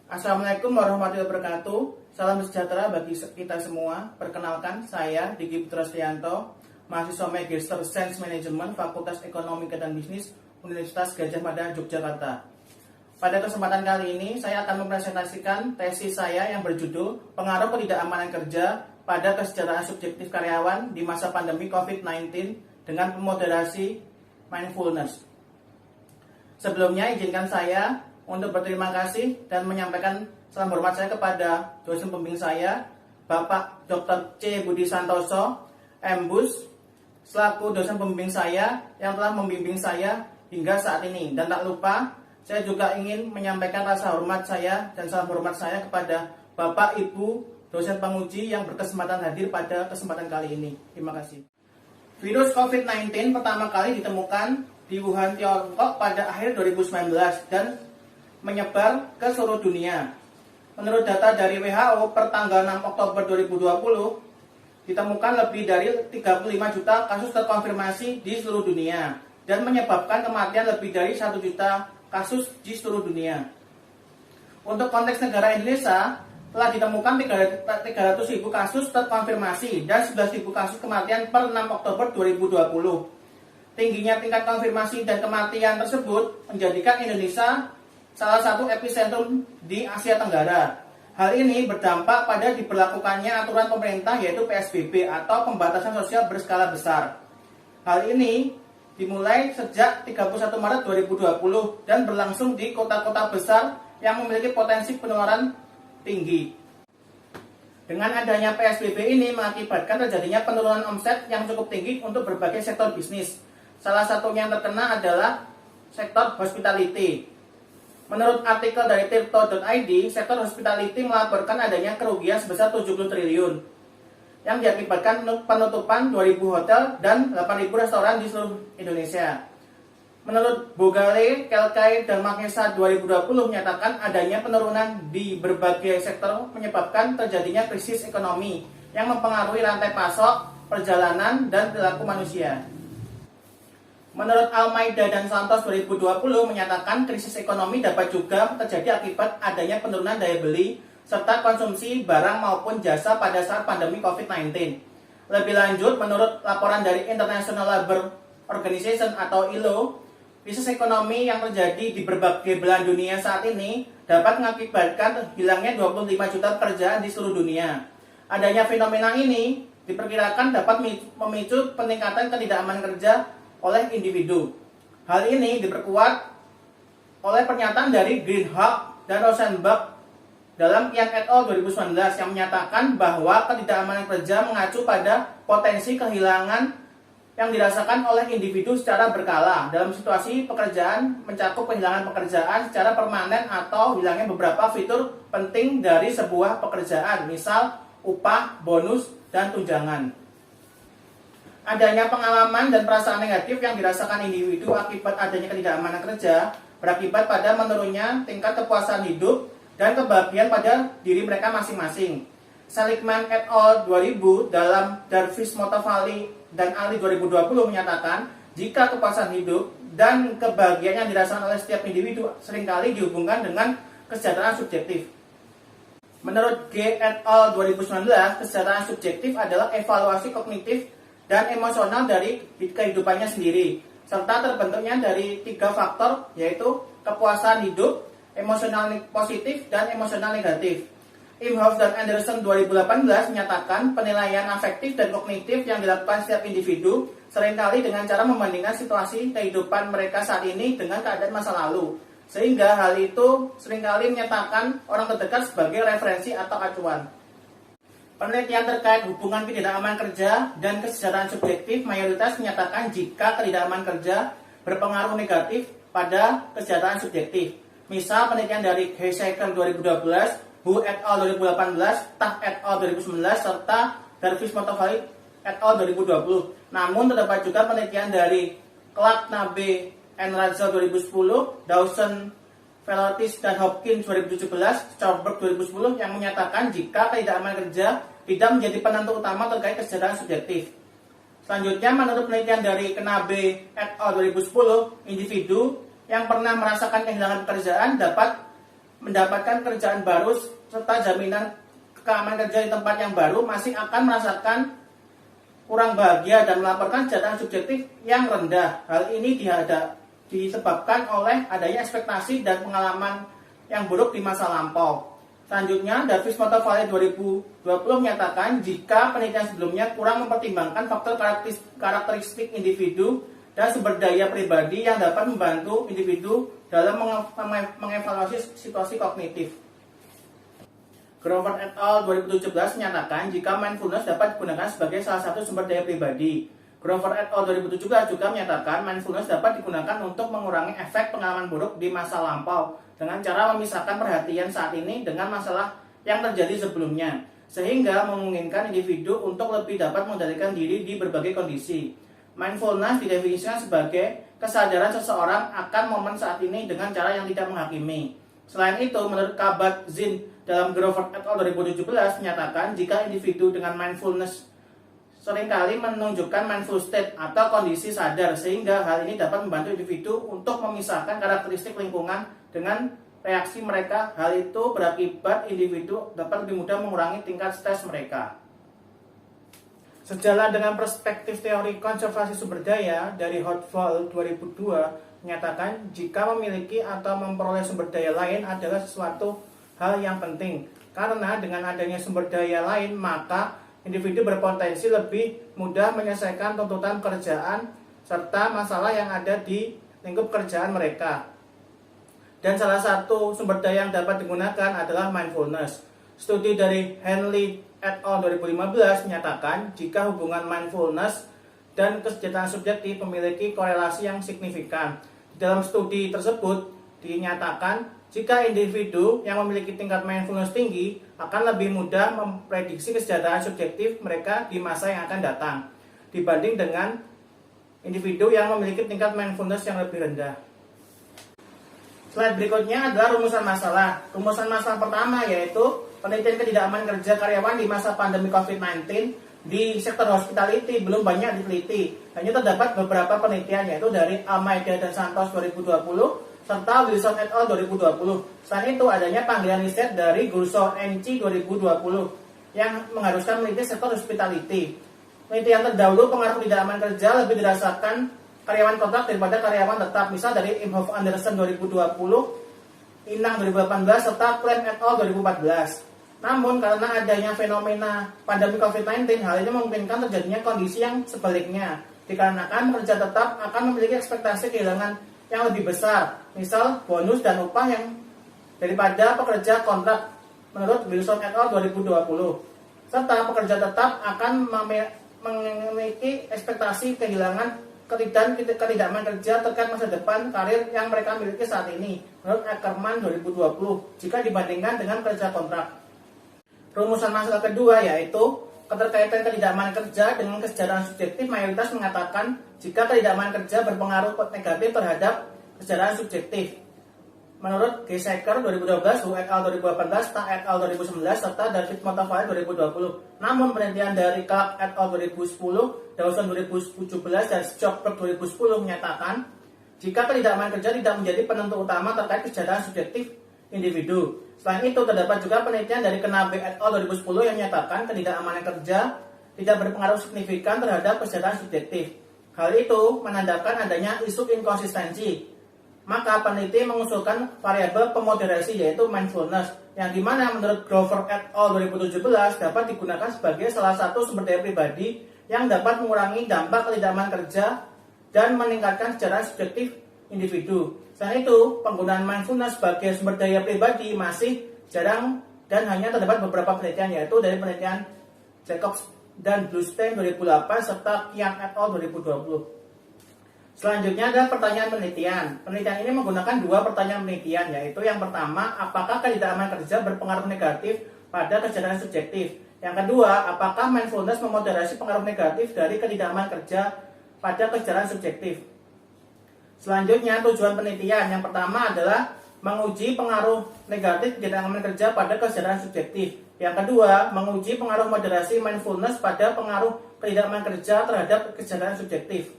Assalamualaikum warahmatullahi wabarakatuh. Salam sejahtera bagi kita semua. Perkenalkan, saya Diki Putra Setianto, mahasiswa Magister Science Management Fakultas Ekonomi dan Bisnis Universitas Gadjah Mada, Yogyakarta. Pada kesempatan kali ini, saya akan mempresentasikan tesis saya yang berjudul Pengaruh Ketidakamanan Kerja pada Kesejahteraan Subjektif Karyawan di Masa Pandemi COVID-19 dengan Pemoderasi Mindfulness. Sebelumnya, izinkan saya untuk berterima kasih dan menyampaikan salam hormat saya kepada dosen pembimbing saya, Bapak Dr. C. Budi Santoso, MBus, selaku dosen pembimbing saya yang telah membimbing saya hingga saat ini. Dan tak lupa, saya juga ingin menyampaikan rasa hormat saya dan salam hormat saya kepada Bapak Ibu dosen penguji yang berkesempatan hadir pada kesempatan kali ini. Terima kasih. Virus COVID-19 pertama kali ditemukan di Wuhan, Tiongkok pada akhir 2019 dan menyebar ke seluruh dunia. Menurut data dari WHO per tanggal 6 Oktober 2020, ditemukan lebih dari 35 juta kasus terkonfirmasi di seluruh dunia dan menyebabkan kematian lebih dari 1 juta kasus di seluruh dunia. Untuk konteks negara Indonesia, telah ditemukan 300.000 kasus terkonfirmasi dan 11.000 kasus kematian per 6 Oktober 2020. Tingginya tingkat konfirmasi dan kematian tersebut menjadikan Indonesia salah satu epicentrum di Asia Tenggara. Hal ini berdampak pada diberlakukannya aturan pemerintah yaitu PSBB atau pembatasan sosial berskala besar. Hal ini dimulai sejak 31 Maret 2020 dan berlangsung di kota-kota besar yang memiliki potensi penularan tinggi. Dengan adanya PSBB ini mengakibatkan terjadinya penurunan omset yang cukup tinggi untuk berbagai sektor bisnis. Salah satunya yang terkena adalah sektor hospitality. Menurut artikel dari tirto.id, sektor hospitality melaporkan adanya kerugian sebesar 70 triliun yang diakibatkan penutupan 2.000 hotel dan 8.000 restoran di seluruh Indonesia. Menurut Bogale, Kelkai, dan Magesa 2020 menyatakan adanya penurunan di berbagai sektor menyebabkan terjadinya krisis ekonomi yang mempengaruhi rantai pasok, perjalanan, dan perilaku manusia. Menurut Almeida dan Santos 2020 menyatakan krisis ekonomi dapat juga terjadi akibat adanya penurunan daya beli serta konsumsi barang maupun jasa pada saat pandemi COVID-19. Lebih lanjut, menurut laporan dari International Labour Organization atau ILO, krisis ekonomi yang terjadi di berbagai belahan dunia saat ini dapat mengakibatkan hilangnya 25 juta pekerjaan di seluruh dunia. Adanya fenomena ini diperkirakan dapat memicu peningkatan ketidakamanan kerja oleh individu. Hal ini diperkuat oleh pernyataan dari Greenhalgh dan Rosenberg dalam Yang et al. 2019 yang menyatakan bahwa ketidakamanan kerja mengacu pada potensi kehilangan yang dirasakan oleh individu secara berkala dalam situasi pekerjaan mencakup kehilangan pekerjaan secara permanen atau hilangnya beberapa fitur penting dari sebuah pekerjaan, misal upah, bonus, dan tunjangan. Adanya pengalaman dan perasaan negatif yang dirasakan individu akibat adanya ketidakamanan kerja berakibat pada menurunnya tingkat kepuasan hidup dan kebahagiaan pada diri mereka masing-masing. Seligman et al. 2000 dalam Darvish, Motovali, dan Ali 2020 menyatakan jika kepuasan hidup dan kebahagiaan yang dirasakan oleh setiap individu seringkali dihubungkan dengan kesejahteraan subjektif. Menurut G et al. 2019, kesejahteraan subjektif adalah evaluasi kognitif dan emosional dari kehidupannya sendiri, serta terbentuknya dari 3 faktor, yaitu kepuasan hidup, emosional positif, dan emosional negatif. Imhoff dan Anderson 2018 menyatakan penilaian afektif dan kognitif yang dilakukan setiap individu seringkali dengan cara membandingkan situasi kehidupan mereka saat ini dengan keadaan masa lalu, sehingga hal itu seringkali menyatakan orang terdekat sebagai referensi atau acuan. Penelitian terkait hubungan ketidakamanan kerja dan kesejahteraan subjektif mayoritas menyatakan jika ketidakamanan kerja berpengaruh negatif pada kesejahteraan subjektif. Misal penelitian dari Heiseker 2012, Hu et al. 2018, Tah et al. 2019, serta Darvish, Motovali et al. 2020. Namun terdapat juga penelitian dari Clark, Nabe, and Raza 2010, Dawson, Velotis, dan Hopkins 2017, Stolberg 2010 yang menyatakan jika ketidakamanan kerja tidak menjadi penentu utama terkait kesejahteraan subjektif. Selanjutnya, menurut penelitian dari Knabe et al. 2010, individu yang pernah merasakan kehilangan pekerjaan dapat mendapatkan kerjaan baru serta jaminan keamanan kerja di tempat yang baru masih akan merasakan kurang bahagia dan melaporkan kesejahteraan subjektif yang rendah. Hal ini disebabkan oleh adanya ekspektasi dan pengalaman yang buruk di masa lampau. Selanjutnya, Davis Motor Valley 2020 menyatakan jika penelitian sebelumnya kurang mempertimbangkan faktor karakteristik individu dan sumber daya pribadi yang dapat membantu individu dalam mengevaluasi situasi kognitif. Grover et al. 2017 menyatakan jika mindfulness dapat digunakan sebagai salah satu sumber daya pribadi. Grover et al. 2017 juga menyatakan mindfulness dapat digunakan untuk mengurangi efek pengalaman buruk di masa lampau dengan cara memisahkan perhatian saat ini dengan masalah yang terjadi sebelumnya, sehingga memungkinkan individu untuk lebih dapat mengendalikan diri di berbagai kondisi. Mindfulness didefinisikan sebagai kesadaran seseorang akan momen saat ini dengan cara yang tidak menghakimi. Selain itu, menurut Kabat-Zinn dalam Grover et al. 2017 menyatakan jika individu dengan mindfulness seringkali menunjukkan mindful state atau kondisi sadar, sehingga hal ini dapat membantu individu untuk memisahkan karakteristik lingkungan dengan reaksi mereka. Hal itu berakibat individu dapat lebih mudah mengurangi tingkat stres mereka. Sejalan dengan perspektif teori konservasi sumber daya dari Hotwell 2002 menyatakan jika memiliki atau memperoleh sumber daya lain adalah sesuatu hal yang penting, karena dengan adanya sumber daya lain maka individu berpotensi lebih mudah menyelesaikan tuntutan pekerjaan serta masalah yang ada di lingkup kerjaan mereka. Dan salah satu sumber daya yang dapat digunakan adalah mindfulness. Studi dari Henley et al. 2015 menyatakan jika hubungan mindfulness dan kesejahteraan subjektif memiliki korelasi yang signifikan. Di dalam studi tersebut dinyatakan jika individu yang memiliki tingkat mindfulness tinggi akan lebih mudah memprediksi kesejahteraan subjektif mereka di masa yang akan datang dibanding dengan individu yang memiliki tingkat mindfulness yang lebih rendah. Slide berikutnya adalah rumusan masalah. Rumusan masalah pertama yaitu penelitian ketidakamanan kerja karyawan di masa pandemi COVID-19 di sektor hospitality belum banyak diteliti. Hanya terdapat beberapa penelitian yaitu dari Almeida dan Santos 2020 serta Wilson et al. 2020. Selain itu adanya panggilan riset dari Gurso NC 2020 yang mengharuskan meneliti sektor hospitality. Penelitian terdahulu pengaruh ketidakamanan kerja lebih dirasakan karyawan kontrak daripada karyawan tetap, misal dari Imhoff Anderson 2020, Inang 2018, serta Clem et al. 2014. Namun karena adanya fenomena pandemi COVID-19, hal ini memungkinkan terjadinya kondisi yang sebaliknya, dikarenakan pekerja tetap akan memiliki ekspektasi kehilangan yang lebih besar, misal bonus dan upah yang daripada pekerja kontrak menurut Wilson et al. 2020. Serta pekerja tetap akan memiliki ekspektasi kehilangan ketidakamanan kerja terkait masa depan karir yang mereka miliki saat ini menurut Ackerman 2020 jika dibandingkan dengan kerja kontrak. Rumusan masalah kedua yaitu keterkaitan ketidakamanan kerja dengan kesejahteraan subjektif. Mayoritas mengatakan jika ketidakamanan kerja berpengaruh negatif terhadap kesejahteraan subjektif. Menurut G. Sacker 2012, Hu et al. 2018, Ta et al. 2019, serta David Motor Valley 2020. Namun penelitian dari Clark et al. 2010, Dawson 2017, dan Stockberg 2010 menyatakan jika ketidakamanan kerja tidak menjadi penentu utama terkait kesejahteraan subjektif individu. Selain itu, terdapat juga penelitian dari Knabe et al. 2010 yang menyatakan ketidakamanan kerja tidak berpengaruh signifikan terhadap kesejahteraan subjektif. Hal itu menandakan adanya isu inkonsistensi. Maka peneliti mengusulkan variabel pemoderasi yaitu mindfulness, yang dimana menurut Grover et al. 2017 dapat digunakan sebagai salah satu sumber daya pribadi yang dapat mengurangi dampak ketidakamanan kerja dan meningkatkan kesejahteraan subjektif individu. Selain itu, penggunaan mindfulness sebagai sumber daya pribadi masih jarang dan hanya terdapat beberapa penelitian yaitu dari penelitian Jacobs dan Bluestein 2008 serta Qian et al. 2020. Selanjutnya adalah pertanyaan penelitian. Penelitian ini menggunakan dua pertanyaan penelitian, yaitu yang pertama, apakah ketidakamanan kerja berpengaruh negatif pada kesejahteraan subjektif? Yang kedua, apakah mindfulness memoderasi pengaruh negatif dari ketidakamanan kerja pada kesejahteraan subjektif? Selanjutnya, tujuan penelitian yang pertama adalah menguji pengaruh negatif ketidakamanan kerja pada kesejahteraan subjektif. Yang kedua, menguji pengaruh moderasi mindfulness pada pengaruh ketidakamanan kerja terhadap kesejahteraan subjektif.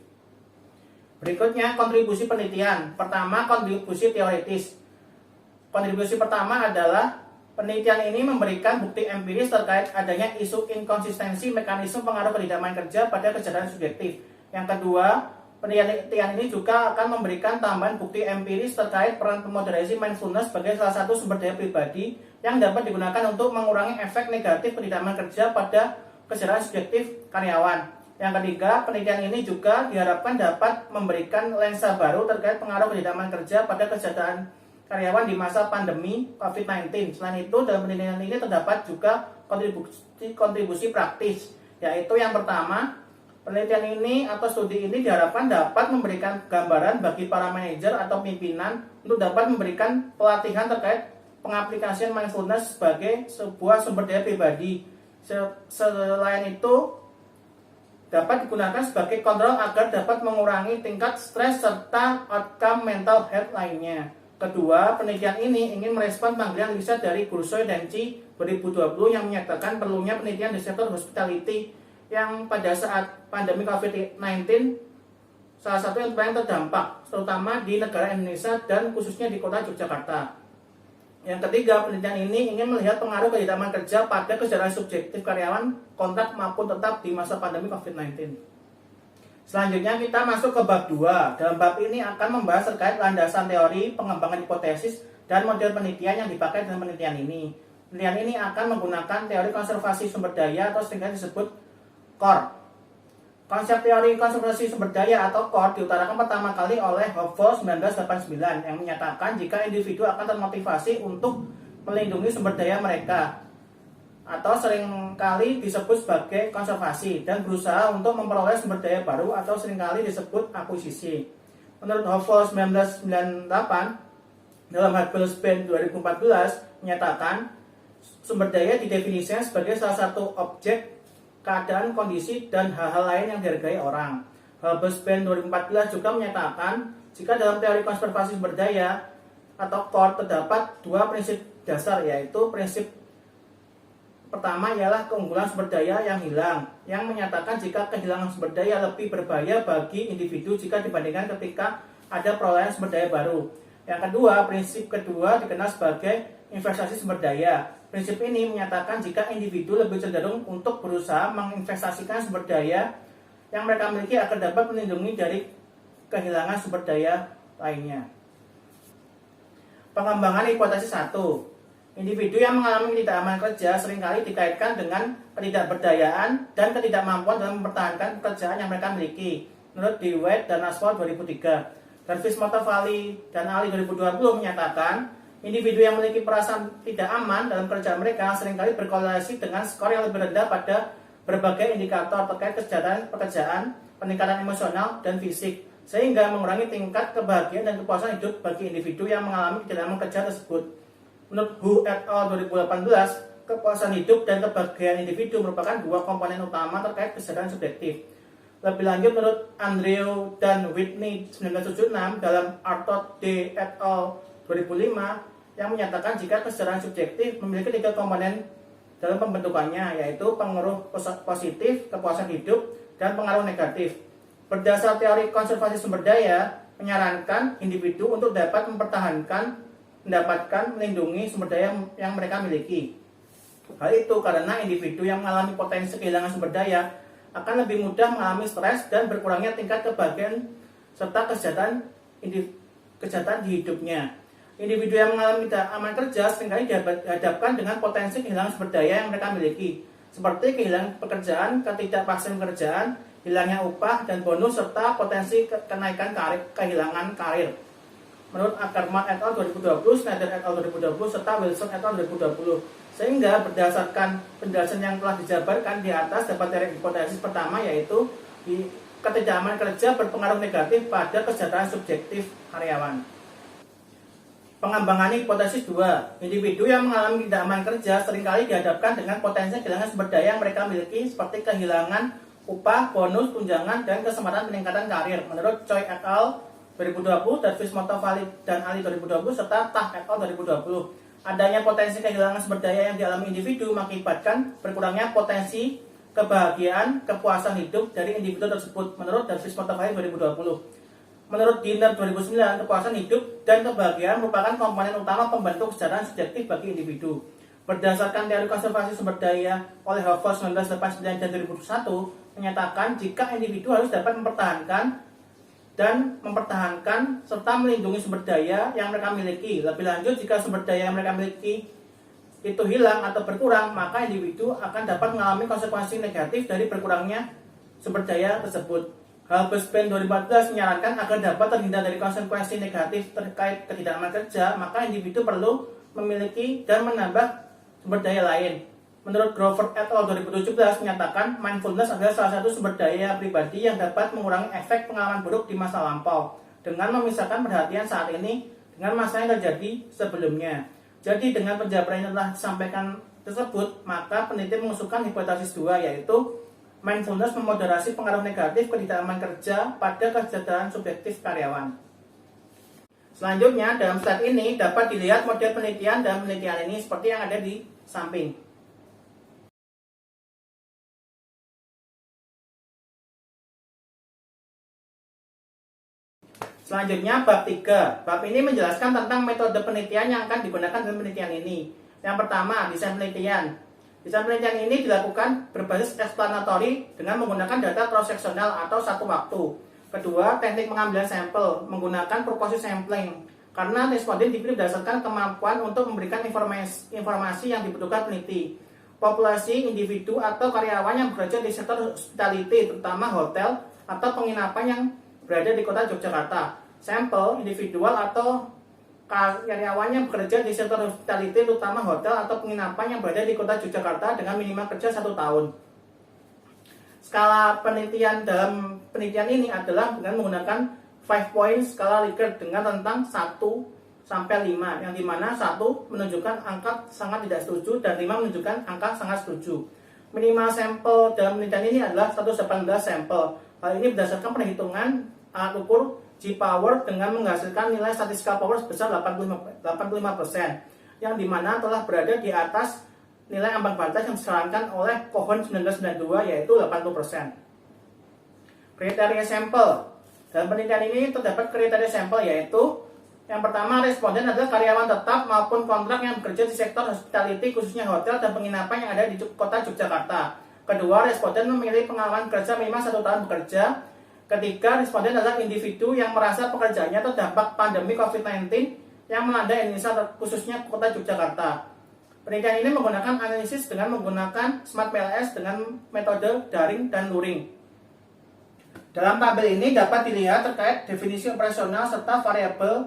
Berikutnya kontribusi penelitian. Pertama, kontribusi teoritis. Kontribusi pertama adalah penelitian ini memberikan bukti empiris terkait adanya isu inkonsistensi mekanisme pengaruh ketidakmauan kerja pada kesejahteraan subjektif. Yang kedua, penelitian ini juga akan memberikan tambahan bukti empiris terkait peran moderasi mindfulness sebagai salah satu sumber daya pribadi yang dapat digunakan untuk mengurangi efek negatif ketidakmauan kerja pada kesejahteraan subjektif karyawan. Yang ketiga, penelitian ini juga diharapkan dapat memberikan lensa baru terkait pengaruh ketidakmauan kerja pada kesejahteraan karyawan di masa pandemi COVID-19. Selain itu, dalam penelitian ini terdapat juga kontribusi praktis, yaitu yang pertama, penelitian ini atau studi ini diharapkan dapat memberikan gambaran bagi para manajer atau pimpinan untuk dapat memberikan pelatihan terkait pengaplikasian mindfulness sebagai sebuah sumber daya pribadi. Selain itu, dapat digunakan sebagai kontrol agar dapat mengurangi tingkat stres serta outcome mental health lainnya. Kedua, penelitian ini ingin merespon panggilan riset dari Gursoy dan Chi 2020 yang menyatakan perlunya penelitian di sektor hospitality yang pada saat pandemi COVID-19 salah satu yang paling terdampak, terutama di negara Indonesia dan khususnya di kota Yogyakarta. Yang ketiga, penelitian ini ingin melihat pengaruh ketidakmauan kerja pada kesejahteraan subjektif karyawan kontrak maupun tetap di masa pandemi COVID-19. Selanjutnya kita masuk ke bab 2. Dalam bab ini akan membahas terkait landasan teori, pengembangan hipotesis, dan model penelitian yang dipakai dalam penelitian ini. Penelitian ini akan menggunakan teori konservasi sumber daya atau singkat disebut CORE. Konsep teori konservasi sumber daya atau CORE diutarakan pertama kali oleh Hopful 1989 yang menyatakan jika individu akan termotivasi untuk melindungi sumber daya mereka atau seringkali disebut sebagai konservasi dan berusaha untuk memperoleh sumber daya baru atau seringkali disebut akuisisi. Menurut Hopful 1998 dalam Habelsband 2014 menyatakan sumber daya didefinisikan sebagai salah satu objek, keadaan, kondisi, dan hal-hal lain yang dihargai orang. Habelsband 2014 juga menyatakan jika dalam teori konservasi sumber daya atau CORE terdapat dua prinsip dasar, yaitu prinsip pertama ialah keunggulan sumber daya yang hilang, yang menyatakan jika kehilangan sumber daya lebih berbahaya bagi individu jika dibandingkan ketika ada perolehan sumber daya baru. Yang kedua, prinsip kedua dikenal sebagai investasi sumber daya. Prinsip ini menyatakan jika individu lebih cenderung untuk berusaha menginvestasikan sumber daya yang mereka miliki agar dapat melindungi dari kehilangan sumber daya lainnya. Pengembangan hipotesis 1. Individu yang mengalami ketidakmauan kerja seringkali dikaitkan dengan ketidakberdayaan dan ketidakmampuan dalam mempertahankan pekerjaan yang mereka miliki. Menurut DeWitt dan Ashford 2003, Jarvis Montevally dan Ali 2020 menyatakan, individu yang memiliki perasaan tidak aman dalam kerjaan mereka seringkali berkorelasi dengan skor yang lebih rendah pada berbagai indikator terkait kesejahteraan pekerjaan, peningkatan emosional, dan fisik, sehingga mengurangi tingkat kebahagiaan dan kepuasan hidup bagi individu yang mengalami ketidakmauan kerja tersebut. Menurut Hu et al. 2018, kepuasan hidup dan kebahagiaan individu merupakan dua komponen utama terkait kesejahteraan subjektif. Lebih lanjut, menurut Andrew dan Whitney 1976 dalam Arthur D. et al. 2005 yang menyatakan jika kesejahteraan subjektif memiliki tiga komponen dalam pembentukannya, yaitu pengaruh positif, kepuasan hidup, dan pengaruh negatif. Berdasar teori konservasi sumber daya, menyarankan individu untuk dapat mendapatkan melindungi sumber daya yang mereka miliki. Hal itu karena individu yang mengalami potensi kehilangan sumber daya akan lebih mudah mengalami stres dan berkurangnya tingkat kebahagiaan serta kesejahteraan di hidupnya. Individu yang mengalami ketidakmauan kerja seringkali dihadapkan dengan potensi kehilangan sumber daya yang mereka miliki, seperti kehilangan pekerjaan, ketidakpastian pekerjaan, hilangnya upah dan bonus, serta potensi kenaikan kehilangan karir. Menurut Ackerman et al. 2020, Schneider et al. 2020, serta Wilson et al. 2020. Sehingga berdasarkan penjelasan yang telah dijabarkan di atas dapat dari hipotesis pertama, yaitu ketidakmauan kerja berpengaruh negatif pada kesejahteraan subjektif karyawan. Pengembangan hipotesis 2. Individu yang mengalami ketidakmauan kerja seringkali dihadapkan dengan potensi kehilangan sumber daya yang mereka miliki, seperti kehilangan upah, bonus, tunjangan, dan kesempatan peningkatan karir. Menurut Choi et al. 2020, Jarvis Montevally dan Ali 2020, serta Tah et al. 2020. Adanya potensi kehilangan sumber daya yang dialami individu mengakibatkan berkurangnya potensi kebahagiaan, kepuasan hidup dari individu tersebut, menurut Jarvis Montevally 2020. Menurut Dinner 2009, kepuasan hidup dan kebahagiaan merupakan komponen utama pembentuk kesejahteraan subjektif bagi individu. Berdasarkan teori konservasi sumber daya oleh Hoover 1989 dan 2001, menyatakan jika individu harus dapat mempertahankan serta melindungi sumber daya yang mereka miliki. Lebih lanjut, jika sumber daya yang mereka miliki itu hilang atau berkurang, maka individu akan dapat mengalami konsekuensi negatif dari berkurangnya sumber daya tersebut. Hubsband 2014 menyarankan agar dapat terhindar dari konsekuensi negatif terkait ketidakmampuan kerja, maka individu perlu memiliki dan menambah sumber daya lain. Menurut Grover et al. 2017 menyatakan mindfulness adalah salah satu sumber daya pribadi yang dapat mengurangi efek pengalaman buruk di masa lampau dengan memisahkan perhatian saat ini dengan masa yang terjadi sebelumnya. Jadi dengan penjabaran yang telah disampaikan tersebut, maka peneliti mengusulkan hipotesis 2, yaitu mindfulness memoderasi pengaruh negatif ketidakmampuan kerja pada kesejahteraan subjektif karyawan. Selanjutnya, dalam slide ini dapat dilihat model penelitian dan penelitian ini seperti yang ada di samping. Selanjutnya, bab 3. Bab ini menjelaskan tentang metode penelitian yang akan digunakan dalam penelitian ini. Yang pertama, desain penelitian. Desain penelitian ini dilakukan berbasis eksplanatori dengan menggunakan data cross-seksional atau satu waktu. Kedua, teknik pengambilan sampel menggunakan purposive sampling, karena responden dipilih berdasarkan kemampuan untuk memberikan informasi yang dibutuhkan peneliti. Populasi individu atau karyawan yang bekerja di sektor hospitality, terutama hotel atau penginapan yang berada di kota Yogyakarta. Sampel individual atau karyawan yang bekerja di sektor hospitality, terutama hotel atau penginapan yang berada di kota Yogyakarta dengan minimal kerja 1 tahun. Skala penelitian dalam penelitian ini adalah dengan menggunakan 5 point skala Likert dengan rentang 1 sampai 5, yang dimana 1 menunjukkan angka sangat tidak setuju dan 5 menunjukkan angka sangat setuju. Minimal sampel dalam penelitian ini adalah 118 sampel. Hal ini berdasarkan perhitungan alat ukur G-Power dengan menghasilkan nilai statistical power sebesar 85%, yang dimana telah berada di atas nilai ambang batas yang disarankan oleh Cohen 1992, yaitu 80%. Kriteria sampel. Dalam penelitian ini terdapat kriteria sampel, yaitu yang pertama, responden adalah karyawan tetap maupun kontrak yang bekerja di sektor hospitality, khususnya hotel dan penginapan yang ada di kota Yogyakarta. Kedua, responden memilih pengalaman kerja minimal 1 tahun bekerja. Ketiga, responden adalah individu yang merasa pekerjaannya terdampak pandemi COVID-19 yang melanda Indonesia, khususnya kota Yogyakarta. Penelitian ini menggunakan analisis dengan menggunakan Smart PLS dengan metode daring dan luring. Dalam tabel ini dapat dilihat terkait definisi operasional serta variabel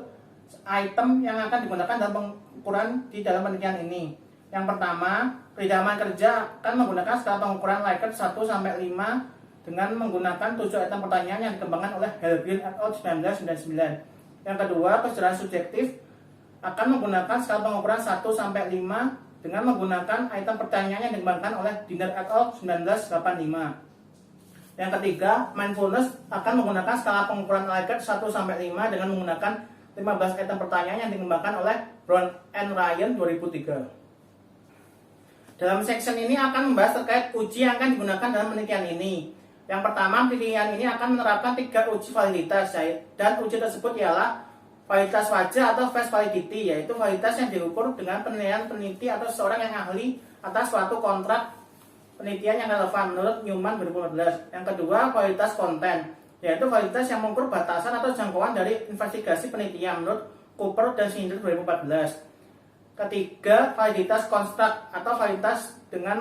item yang akan digunakan dalam pengukuran di dalam penelitian ini. Yang pertama, ketidakmampuan kerja akan menggunakan skala pengukuran Likert 1 sampai 5 dengan menggunakan 7 item pertanyaan yang dikembangkan oleh Helgren et al. 1999. Yang kedua, kesejahteraan subjektif akan menggunakan skala pengukuran 1 sampai 5 dengan menggunakan item pertanyaan yang dikembangkan oleh Dinner et al. 1985. Yang ketiga, mindfulness akan menggunakan skala pengukuran Likert 1 sampai 5 dengan menggunakan 15 item pertanyaan yang dikembangkan oleh Brown and Ryan 2003. Dalam section ini akan membahas terkait uji yang akan digunakan dalam penelitian ini. Yang pertama, penelitian ini akan menerapkan 3 uji validitas, dan uji tersebut ialah validitas wajah atau face validity, yaitu validitas yang diukur dengan penilaian peneliti atau seorang yang ahli atas suatu kontrak penelitian yang relevan menurut Newman 2014. Yang kedua, validitas konten, yaitu validitas yang mengukur batasan atau jangkauan dari investigasi penelitian menurut Cooper dan Snyder 2014. Ketiga, validitas konstruk atau validitas yang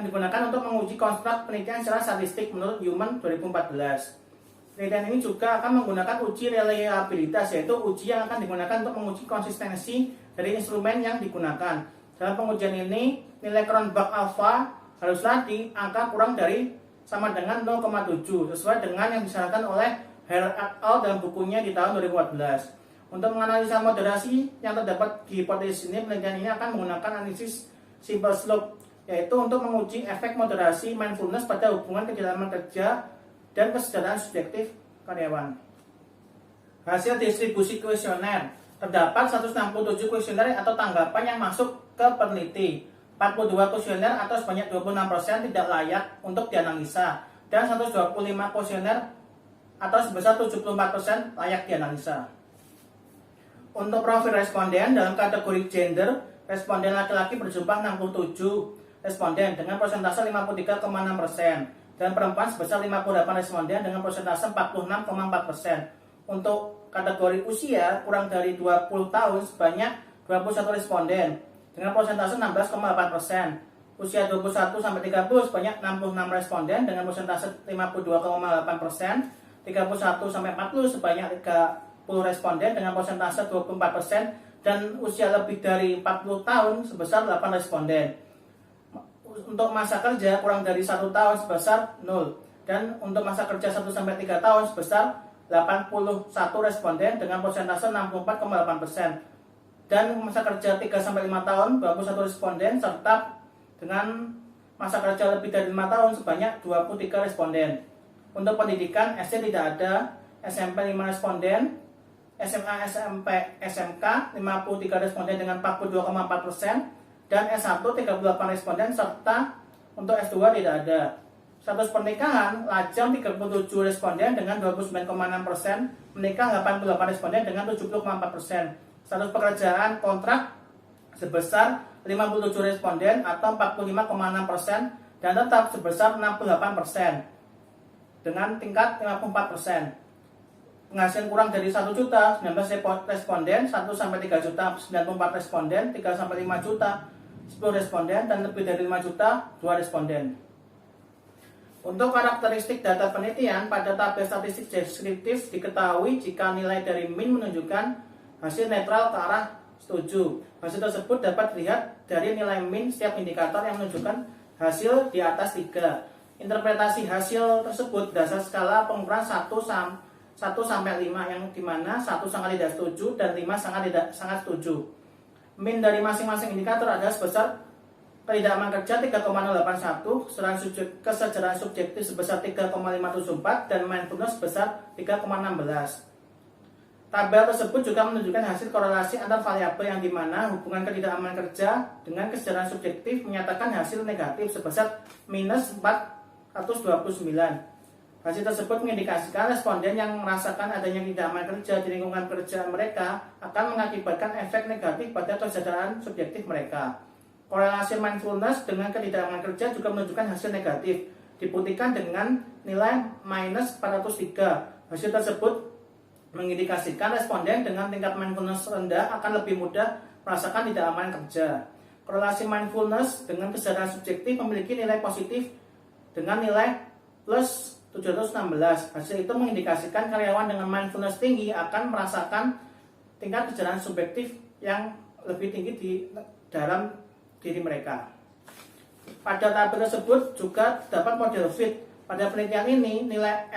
digunakan untuk menguji konstruk penelitian secara statistik menurut Newman 2014. Penelitian ini juga akan menggunakan uji reliabilitas, yaitu uji yang akan digunakan untuk menguji konsistensi dari instrumen yang digunakan. Dalam pengujian ini, nilai Cronbach alpha haruslah di angka kurang dari sama dengan 0,7 sesuai dengan yang disarankan oleh Hare et al. Dalam bukunya di tahun 2014. Untuk menganalisa moderasi yang terdapat di hipotesis ini, penelitian ini akan menggunakan analisis simple slope, yaitu untuk menguji efek moderasi mindfulness pada hubungan kedalaman kerja dan kesejahteraan subjektif karyawan. Hasil distribusi kuesioner. Terdapat 167 kuesioner atau tanggapan yang masuk ke peneliti. 42 kuesioner atau sebanyak 26% tidak layak untuk dianalisa, dan 125 kuesioner atau sebesar 74% layak dianalisa. Untuk profil responden dalam kategori gender, responden laki-laki berjumlah 67 responden dengan persentase 53,6% dan perempuan sebesar 58 responden dengan persentase 46,4%. Untuk kategori usia kurang dari 20 tahun sebanyak 21 responden dengan persentase 16,8%. Usia 21 sampai 30 sebanyak 66 responden dengan persentase 52,8%. 31 sampai 40 sebanyak 30 responden dengan persentase 24%, dan usia lebih dari 40 tahun sebesar 8 responden. Untuk masa kerja kurang dari 1 tahun sebesar 0, dan untuk masa kerja 1 sampai 3 tahun sebesar 81 responden dengan persentase 64,8%, dan masa kerja 3 sampai 5 tahun 21 responden, serta dengan masa kerja lebih dari 5 tahun sebanyak 23 responden. Untuk pendidikan, SD tidak ada, SMP 5 responden, SMA, SMP, SMK 53 responden dengan 42,4%, dan S1 38 responden, serta untuk S2 tidak ada. Status pernikahan, lajang 37 responden dengan 29,6%, menikah 88 responden dengan 70,4%. Status pekerjaan kontrak sebesar 57 responden atau 45,6%, dan tetap sebesar 68% dengan tingkat 54%. Penghasilan kurang dari 1 juta 19 responden, 1 sampai 3 juta 94 responden, 3 sampai 5 juta 10 responden, dan lebih dari 5 juta 2 responden. Untuk karakteristik data penelitian, pada tabel statistik deskriptif diketahui jika nilai dari min menunjukkan hasil netral ke arah setuju. Hasil tersebut dapat dilihat dari nilai min setiap indikator yang menunjukkan hasil di atas 3. Interpretasi hasil tersebut dasar skala pengukuran 1 sampai 5, yang dimana 1 sangat tidak setuju dan 5 sangat setuju. Min dari masing-masing indikator adalah sebesar ketidakaman kerja 3,081, kesejahteraan subjektif sebesar 3,574, dan mindfulness sebesar 3,16. Tabel tersebut juga menunjukkan hasil korelasi antar variabel, yang dimana hubungan ketidakaman kerja dengan kesejahteraan subjektif menyatakan hasil negatif sebesar minus 429. Hasil tersebut mengindikasikan responden yang merasakan adanya ketidakaman kerja di lingkungan kerja mereka akan mengakibatkan efek negatif pada kesejahteraan subjektif mereka. Korelasi mindfulness dengan ketidakaman kerja juga menunjukkan hasil negatif, dibuktikan dengan nilai minus 403. Hasil tersebut mengindikasikan responden dengan tingkat mindfulness rendah akan lebih mudah merasakan ketidakaman kerja. Korelasi mindfulness dengan kesejahteraan subjektif memiliki nilai positif dengan nilai plus 716. Hasil itu mengindikasikan karyawan dengan mindfulness tinggi akan merasakan tingkat kesejahteraan subjektif yang lebih tinggi di dalam diri mereka. Pada tabel tersebut juga dapat model fit. Pada penelitian ini nilai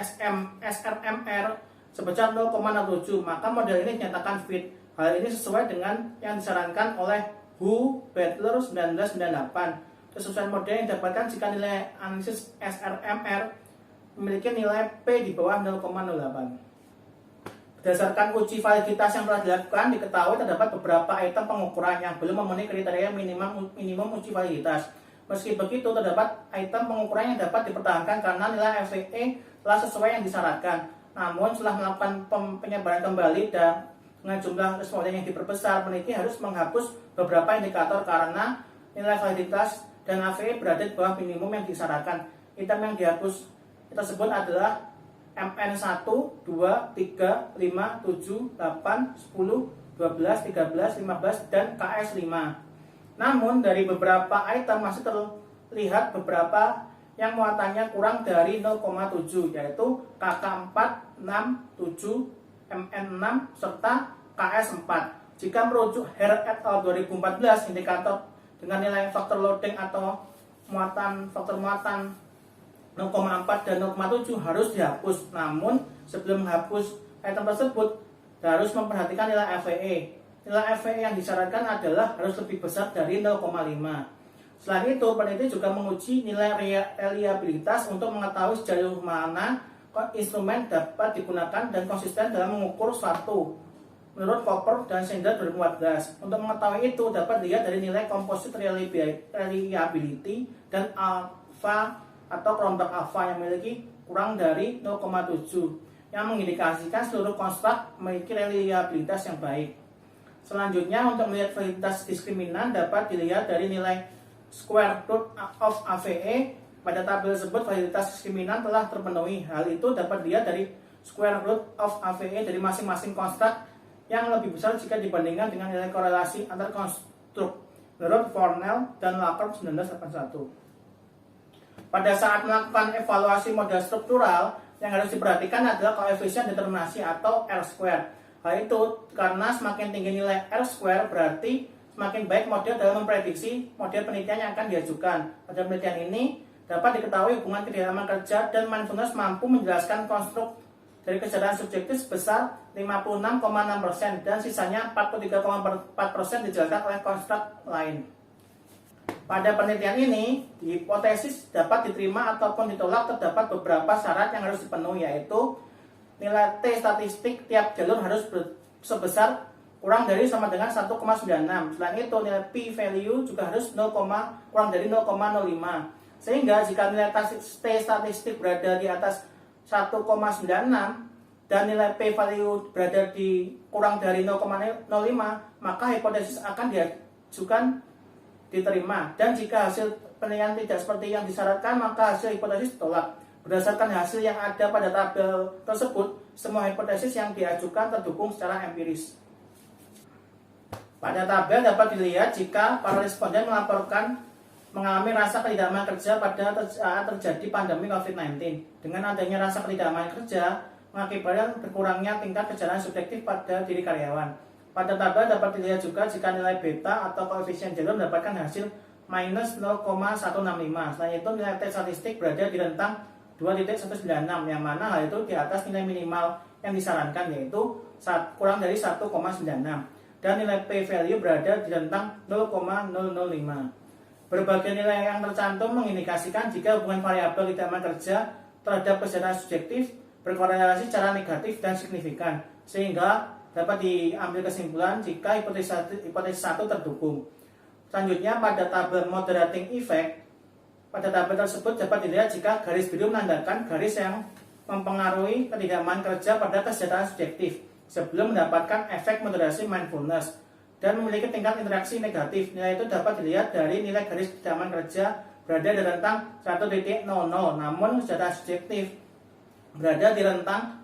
SRMR sebesar 0,67, maka model ini dinyatakan fit. Hal ini sesuai dengan yang disarankan oleh Hu Butler 1998. Kesusahan model yang didapatkan jika nilai analisis SRMR memiliki nilai P di bawah 0,08. Berdasarkan uji validitas yang telah dilakukan, diketahui terdapat beberapa item pengukuran yang belum memenuhi kriteria minimum uji validitas. Meski begitu, terdapat item pengukuran yang dapat dipertahankan karena nilai FVE telah sesuai yang disyaratkan. Namun, setelah melakukan penyebaran kembali dan dengan jumlah responden yang diperbesar, peneliti harus menghapus beberapa indikator karena nilai validitas dan AVE berada di bawah minimum yang disyaratkan. Item yang dihapus tersebut adalah MN1, 2, 3, 5, 7, 8, 10, 12, 13, 15, dan KS5. Namun dari beberapa item masih terlihat beberapa yang muatannya kurang dari 0,7, yaitu KK4, 6, 7, MN6, serta KS4. Jika merujuk Hare et al. 2014, indikator dengan nilai faktor loading atau faktor muatan 0,4 dan 0,7 harus dihapus. Namun sebelum menghapus item tersebut harus memperhatikan nilai FVE. Nilai FVE yang disyaratkan adalah harus lebih besar dari 0,5. Selain itu, peneliti juga menguji nilai reliabilitas untuk mengetahui sejauh mana instrumen dapat digunakan dan konsisten dalam mengukur suatu menurut Cooper dan Sandler 2014. Untuk mengetahui itu dapat dilihat dari nilai composite reliability dan alpha atau kelompok alpha yang memiliki kurang dari 0,7. yang mengindikasikan seluruh konstruk memiliki reliabilitas yang baik. Selanjutnya, untuk melihat validitas diskriminan dapat dilihat dari nilai square root of AVE. Pada tabel tersebut validitas diskriminan telah terpenuhi. Hal itu dapat dilihat dari square root of AVE dari masing-masing konstruk yang lebih besar jika dibandingkan dengan nilai korelasi antar konstruk menurut Fornell dan Lacker 1981. Pada saat melakukan evaluasi model struktural, yang harus diperhatikan adalah koefisien determinasi atau R-square. Hal itu karena semakin tinggi nilai R-square berarti semakin baik model dalam memprediksi model penelitian yang akan diajukan. Pada penelitian ini dapat diketahui hubungan kedalaman kerja dan mindfulness mampu menjelaskan konstruk dari kesadaran subjektif sebesar 56,6% dan sisanya 43,4% dijelaskan oleh konstruk lain. Pada penelitian ini, hipotesis dapat diterima ataupun ditolak. Terdapat beberapa syarat yang harus dipenuhi, yaitu nilai T statistik tiap jalur harus sebesar kurang dari sama dengan 1,96. Selain itu, nilai P value juga harus kurang dari 0,05. Sehingga jika nilai T statistik berada di atas 1,96 dan nilai P value berada di kurang dari 0,05, maka hipotesis akan diajukan diterima. Dan jika hasil penelitian tidak seperti yang disyaratkan, maka hasil hipotesis ditolak. Berdasarkan hasil yang ada pada tabel tersebut, semua hipotesis yang diajukan terdukung secara empiris. Pada tabel dapat dilihat jika para responden melaporkan mengalami rasa ketidaknyaman kerja pada saat terjadi pandemi COVID-19. Dengan adanya rasa ketidaknyamanan kerja, mengakibatkan berkurangnya tingkat kejelasan subjektif pada diri karyawan. Pada tabel dapat dilihat juga jika nilai beta atau koefisien jalur mendapatkan hasil minus 0,165. Selain itu, nilai T statistik berada di rentang 2.196, yang mana hal itu di atas nilai minimal yang disarankan, yaitu kurang dari 1,96. Dan nilai P value berada di rentang 0,005. Berbagai nilai yang tercantum mengindikasikan jika hubungan variabel ketidaknyamanan kerja terhadap kesadaran subjektif berkorelasi secara negatif dan signifikan, sehingga dapat diambil kesimpulan jika hipotesis 1 terdukung. Selanjutnya, pada tabel moderating effect, pada tabel tersebut dapat dilihat jika garis biru menandakan garis yang mempengaruhi ketidaknyamanan kerja pada kesadaran subjektif sebelum mendapatkan efek moderasi mindfulness dan memiliki tingkat interaksi negatif. Nilai itu dapat dilihat dari nilai garis ketidaknyamanan kerja berada di rentang 1.00, namun kesadaran subjektif berada di rentang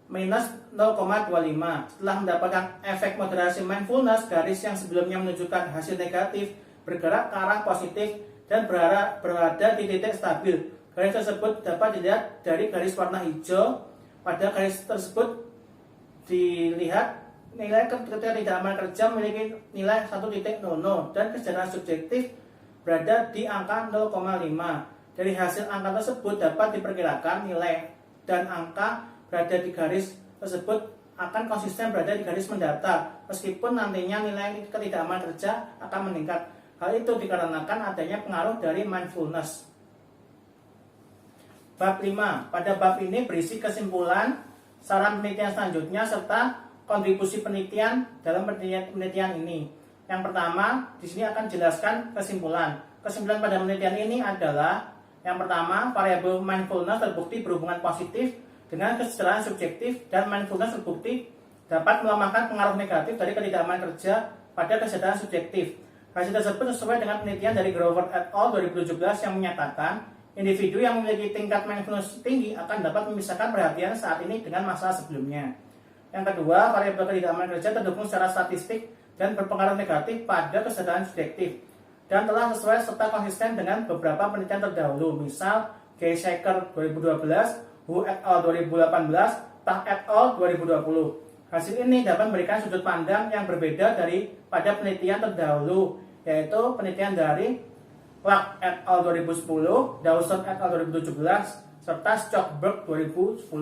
minus 0,25. Setelah mendapatkan efek moderasi mindfulness, garis yang sebelumnya menunjukkan hasil negatif bergerak ke arah positif dan berada di titik stabil. Garis tersebut dapat dilihat dari garis warna hijau. Pada garis tersebut dilihat nilai ketidaknyamanan kerja memiliki nilai 1.00 dan kesadaran subjektif berada di angka 0,5. Dari hasil angka tersebut dapat diperkirakan nilai dan angka berada di garis tersebut akan konsisten berada di garis mendatar, meskipun nantinya nilai ketidaknyamanan kerja akan meningkat. Hal itu dikarenakan adanya pengaruh dari mindfulness. Bab 5. Pada bab ini berisi kesimpulan, saran penelitian selanjutnya, serta kontribusi penelitian dalam penelitian ini. Yang pertama, di sini akan jelaskan kesimpulan. Kesimpulan pada penelitian ini adalah, yang pertama, variabel mindfulness terbukti berhubungan positif dengan kesejahteraan subjektif, dan mindfulness terbukti dapat melemahkan pengaruh negatif dari ketidaknyamanan kerja pada kesejahteraan subjektif. Hasil tersebut sesuai dengan penelitian dari Grover et al. 2017 yang menyatakan individu yang memiliki tingkat mindfulness tinggi akan dapat memisahkan perhatian saat ini dengan masa sebelumnya. Yang kedua, variabel ketidaknyamanan kerja terdukung secara statistik dan berpengaruh negatif pada kesadaran subjektif dan telah sesuai serta konsisten dengan beberapa penelitian terdahulu, misal Gay-Shaker 2012, Hu et al. 2018, Tah et al. 2020. Hasil ini dapat memberikan sudut pandang yang berbeda daripada penelitian terdahulu, yaitu penelitian dari Clark et al. 2010, Dawson et al. 2017, serta Stockberg 2010.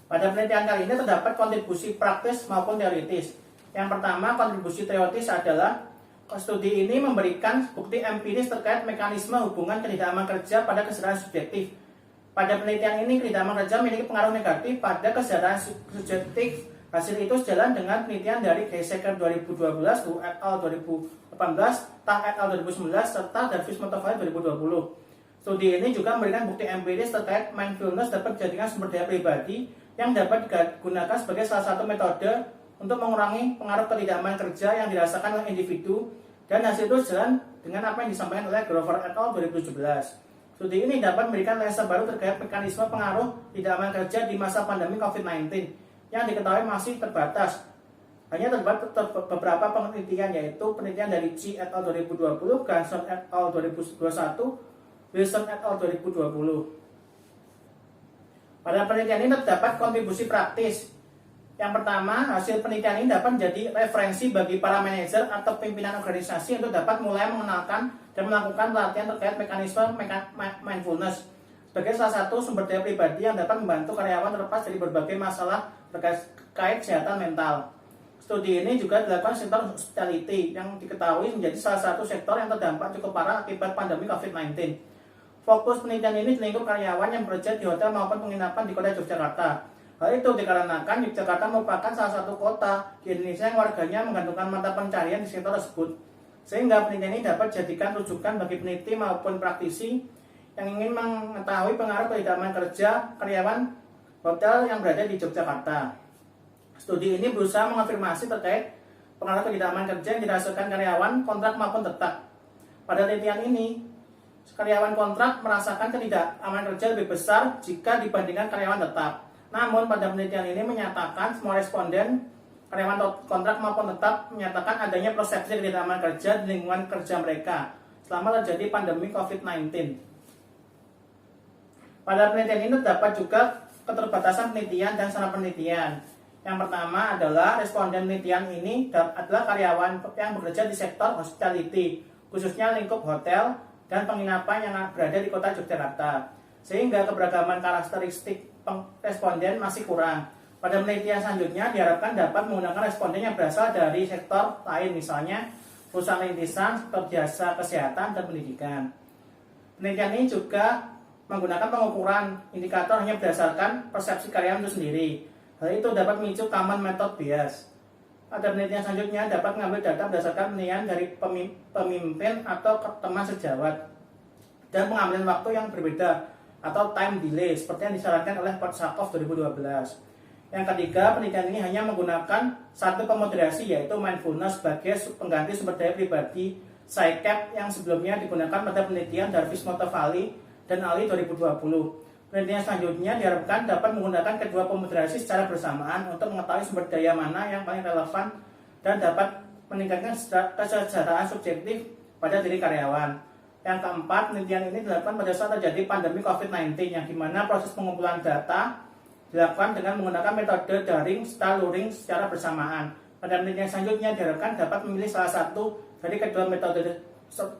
Pada penelitian kali ini terdapat kontribusi praktis maupun teoritis. Yang pertama, kontribusi teoritis adalah studi ini memberikan bukti empiris terkait mekanisme hubungan ketidaknyamanan kerja pada kesadaran subjektif. Pada penelitian ini, ketidaknyamanan kerja memiliki pengaruh negatif pada kesadaran subjektif. Hasil itu sejalan dengan penelitian dari Gay-Shaker 2012, Hu et al. 2018, Tah et al. 2019, serta Davis Montgomery 2020. Studi ini juga memberikan bukti empiris terkait mindfulness dapat dijadikan sumber daya pribadi yang dapat digunakan sebagai salah satu metode untuk mengurangi pengaruh ketidaknyamanan kerja yang dirasakan oleh individu, dan hasil itu sejalan dengan apa yang disampaikan oleh Grover et al. 2017. Studi ini dapat memberikan lensa baru terkait mekanisme pengaruh ketidaknyamanan kerja di masa pandemi COVID-19 yang diketahui masih terbatas. Hanya terdapat beberapa penelitian, yaitu penelitian dari Chi et al. 2020, Ganson et al. 2021, Wilson et al. 2020. Pada penelitian ini terdapat kontribusi praktis. Yang pertama, hasil penelitian ini dapat menjadi referensi bagi para manajer atau pimpinan organisasi untuk dapat mulai mengenalkan dan melakukan pelatihan terkait mekanisme mindfulness sebagai salah satu sumber daya pribadi yang dapat membantu karyawan terlepas dari berbagai masalah terkait kesehatan mental. Studi ini juga dilakukan sektor hospitality yang diketahui menjadi salah satu sektor yang terdampak cukup parah akibat pandemi COVID-19. Fokus penelitian ini lingkup karyawan yang bekerja di hotel maupun penginapan di kota Yogyakarta. Hal itu dikarenakan Yogyakarta merupakan salah satu kota di Indonesia yang warganya menggantungkan mata pencarian di sektor tersebut. Sehingga penelitian ini dapat dijadikan rujukan bagi peneliti maupun praktisi yang ingin mengetahui pengaruh ketidaknyamanan kerja karyawan hotel yang berada di Yogyakarta. Studi ini berusaha mengonfirmasi terkait pengaruh ketidaknyamanan kerja yang dirasakan karyawan kontrak maupun tetap. Pada penelitian ini, karyawan kontrak merasakan ketidaknyamanan kerja lebih besar jika dibandingkan karyawan tetap. Namun pada penelitian ini menyatakan semua responden karyawan kontrak maupun tetap menyatakan adanya persepsi ketidaknyamanan kerja di lingkungan kerja mereka selama terjadi pandemi COVID-19. Pada penelitian ini terdapat juga keterbatasan penelitian dan saran penelitian. Yang pertama adalah responden penelitian ini adalah karyawan yang bekerja di sektor hospitality, khususnya lingkup hotel dan penginapan yang berada di kota Yogyakarta, sehingga keberagaman karakteristik responden masih kurang. Pada penelitian selanjutnya diharapkan dapat menggunakan responden yang berasal dari sektor lain, misalnya perusahaan rintisan, sektor jasa kesehatan dan pendidikan. Penelitian ini juga menggunakan pengukuran indikator hanya berdasarkan persepsi karyawan itu sendiri. Hal itu dapat memicu common method bias. Pada penelitian selanjutnya dapat mengambil data berdasarkan penilaian dari pemimpin atau teman sejawat dan pengambilan waktu yang berbeda atau time delay seperti yang disarankan oleh Korsakoff 2012. Yang ketiga, penelitian ini hanya menggunakan satu pemoderasi, yaitu mindfulness sebagai pengganti sumber daya pribadi PsyCap yang sebelumnya digunakan pada penelitian Darvish Motovali dan Ali 2020. Penelitian selanjutnya diharapkan dapat menggunakan kedua pemoderasi secara bersamaan untuk mengetahui sumber daya mana yang paling relevan dan dapat meningkatkan kesejahteraan subjektif pada diri karyawan. Yang keempat, penelitian ini dilakukan pada saat terjadi pandemi COVID-19 yang dimana proses pengumpulan data dilakukan dengan menggunakan metode daring serta luring secara bersamaan. Pada penelitian selanjutnya diharapkan dapat memilih salah satu dari kedua metode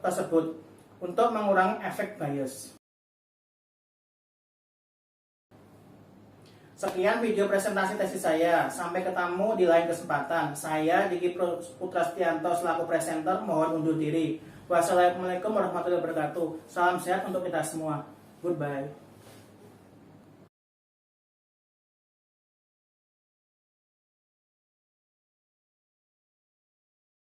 tersebut untuk mengurangi efek bias. Sekian video presentasi tesis saya. Sampai ketemu di lain kesempatan. Saya Diki Putrastianto selaku presenter mohon undur diri. Wassalamualaikum warahmatullahi wabarakatuh. Salam sehat untuk kita semua. Goodbye.